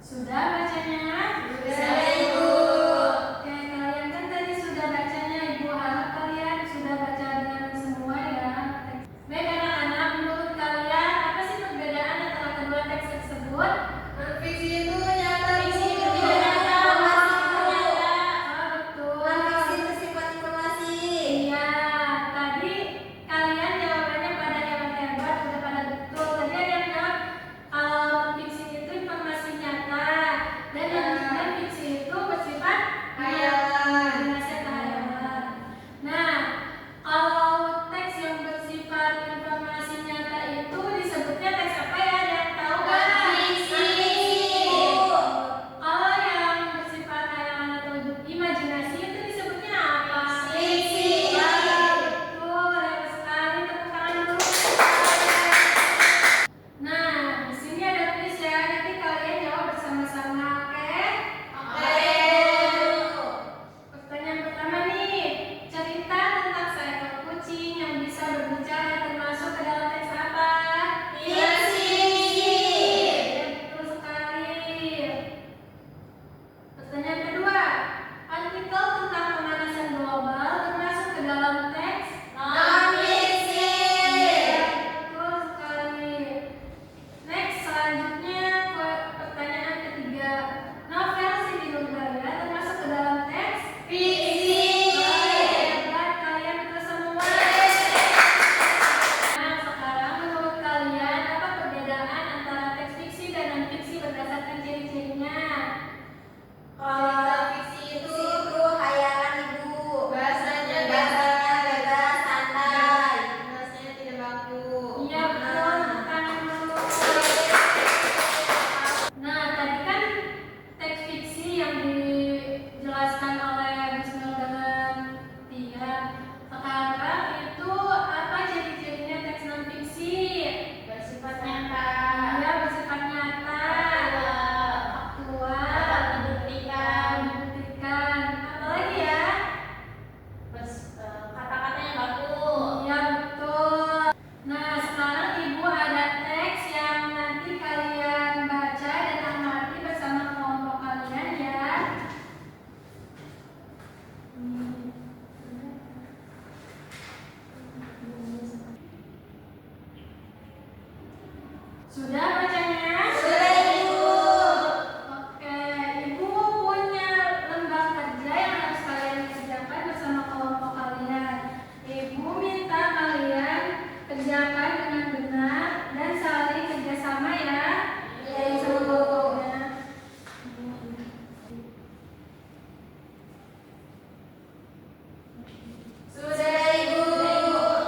Sudah bacanya? Sudah, Ibu. Oke, kalian kan tadi sudah bacanya. Ibu harap kalian sudah baca dengan semua ya. Baik anak-anak, menurut kalian apa sih perbedaan antara kedua teks tersebut? Non-fiksi itu nyata, Fiksi Bu. itu tidak nyata, Informasi, Bu. oh, betul. Non-fiksi bersifat informasi. Iya, tadi kalian jawabannya pada hebat-hebat, udah pada betul. Tadi ada yang jawab kalau fiksi itu informasi nyata dan fiksi itu bersifat Hayalan. Nasihat hayalan. Nah, kalau teks yang bersifat informasi nyata itu disebutnya teks apa ya? Ada yang tahu nggak? Non-fiksi, Bu. Kalau yang bersifat hayalan atau imajinasi itu disebutnya apa? Fiksi. Betul, hebat sekali. Tepuk tangan dulu. Nah, di sini ada kuis ya. Nanti kalian jawab bersama-sama, oke? Oke, Bu. Pertanyaan pertama nih, cerita tentang seekor kucing yang bisa berbicara termasuk ke dalam teks apa? Fiksi. Betul sekali. Pertanyaan kedua, artikel tentang pemanasan global termasuk ke dalam teks? Non-fiksi. Betul sekali. Next, selanjutnya pertanyaan ketiga, novel Siti Nurbaya termasuk ke dalam teks? Fiksi. Hebat kalian betul semua. Nah, sekarang menurut kalian apa perbedaan antara teks fiksi dan non-fiksi berdasarkan ciri-cirinya? Kalau fiksi itu hayalan, Ibu. Bahasanya bebas, santai. Bahasanya tidak baku. Iya betul, tangan dulu. Nah, tadi kan teks fiksi yang dijelaskan oleh Bismil dengan Tia. Sekarang itu apa ciri-cirinya teks non-fiksi? Bersifat nyata. Iya, bersifat nyata, faktual, Dapat dibuktikan. dibuktikan. Apa lagi ya? Kata-katanya baku. Iya betul. Nah, sekarang Ibu ada teks yang nanti kalian baca dan amati bersama kelompok kalian ya. Sudah bacanya? Sudah, Ibu. Oke, Ibu punya lembar kerja yang harus kalian kerjakan bersama kelompok kalian. Ibu minta kalian kerjakan dengan benar dan saling kerjasama ya. Iya, Sama Ibu. kelompoknya. Sudah, Ibu.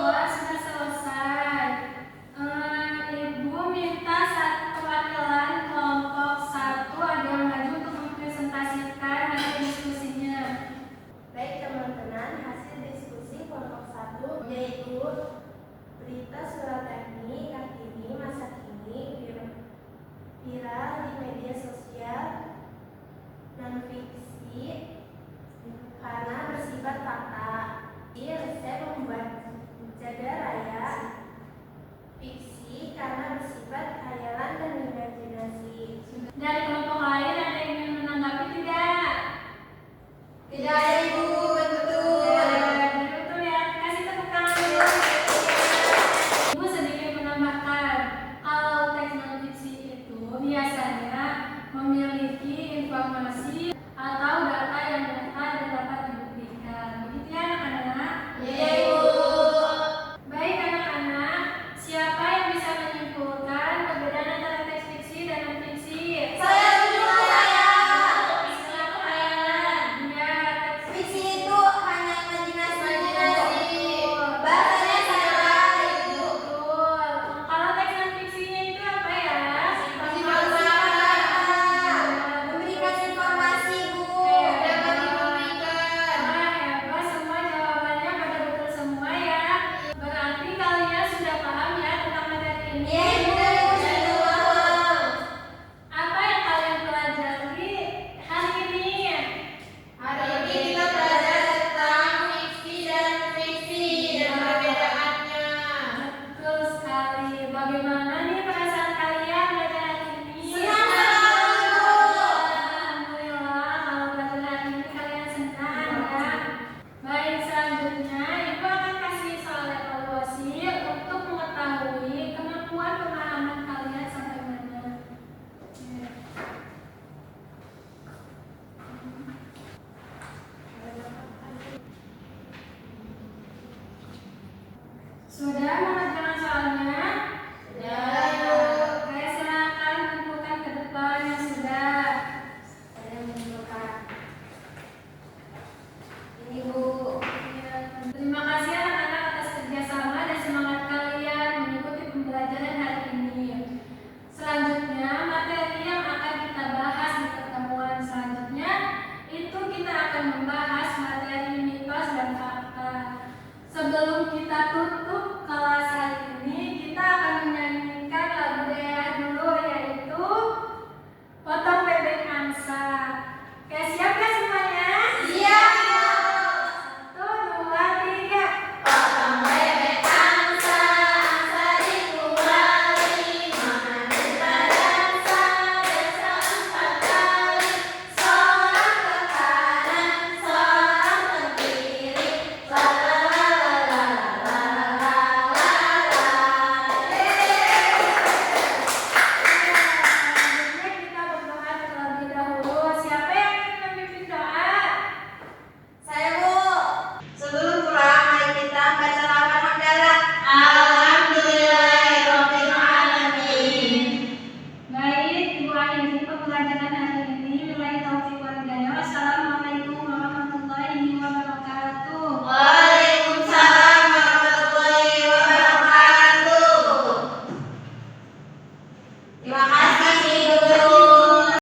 Wah, sudah selesai. Ibu minta satu perwakilan kelompok satu ada yang maju untuk mempresentasikan hasil diskusinya. Baik teman-teman, hasil diskusi kelompok 1 yaitu berita Suratani Kartini masa kini viral di media sosial, non-fiksi karena bersifat fakta, resep membuat jaga raya, fiksi karena bersifat hayalan dan imajinasi. Dari kelompok lain ada yang ingin menanggapi tidak? Tidak ada, Ibu. Betul. Betul ya, kasih tepuk tangan dulu. Ibu sedikit menambahkan, kalau teks non-fiksi itu biasanya memiliki informasi atau data yang nyata dan dapat dibuktikan. Begitu ya anak-anak? Iya, Ibu. Baik anak-anak, siapa yang bisa menyimpulkan perbedaan antara teks fiksi dan non-fiksi? Saya, Bu. Saya. Fiksi itu hayalan. Iya, teks Fiksi itu hanya imajinasi. Bahasanya santai, Ibu. betul. Kalau teks non-fiksinya itu apa ya? Bersifat fakta. Memberikan informasi, Bu. Dapat dibuktikan. Wah, hebat, semua jawabannya pada betul semua ya. Berarti kalian sudah paham ya tentang materi ini. Iya, Ibu. Sudah paham. Apa yang kalian pelajari hari ini? Hari ini kita belajar tentang fiksi dan fiksi dan perbedaannya. Betul sekali. Bagaimana nih perasaan kalian belajar hari ini? Senang, Bu. Terima kasih.